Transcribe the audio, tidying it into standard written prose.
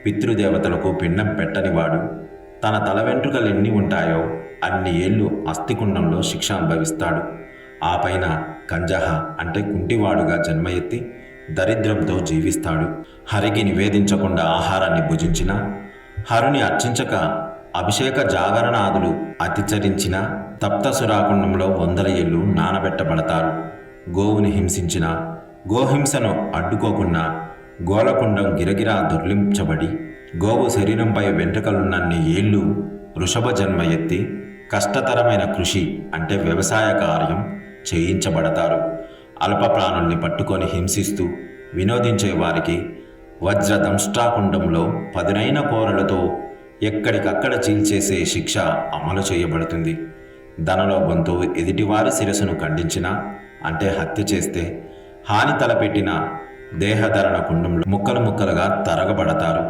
పితృదేవతలకు పిండం పెట్టనివాడు తన తల వెంట్రుకలు ఎన్ని ఉంటాయో అన్ని ఏళ్ళు అస్థికుండంలో శిక్ష అనుభవిస్తాడు. ఆ పైన కంజహ అంటే కుంటివాడుగా జన్మ ఎత్తి దరిద్రంతో జీవిస్తాడు. హరికి నివేదించకుండా ఆహారాన్ని భుజించిన, హరుని అర్చించక అభిషేక జాగరణాదులు అతిచరించిన తప్తసురాకుండంలో 100 ఏళ్ళు నానబెట్టబడతారు. గోవుని హింసించిన, గోహింసను అడ్డుకోకున్నా గోలకుండం గిరగిరా దొర్లించబడి గోవు శరీరంపై వెంట్రుకలున్నన్ని ఏళ్ళు వృషభ జన్మ ఎత్తి కష్టతరమైన కృషి అంటే వ్యవసాయ కార్యం చేయించబడతారు. అల్ప ప్రాణుల్ని పట్టుకొని హింసిస్తూ వినోదించే వారికి వజ్రదంష్ట్రాకుండంలో పదునైన కోరలతో ఎక్కడికక్కడ చీల్చేసే శిక్ష అమలు చేయబడుతుంది. ధనలోభంతో ఎదుటివారి శిరస్సును ఖండించిన అంటే హత్య చేస్తే హాని తలపెట్టిన దేహధరణ కుండంలో ముక్కలు ముక్కలుగా తరగబడతారు.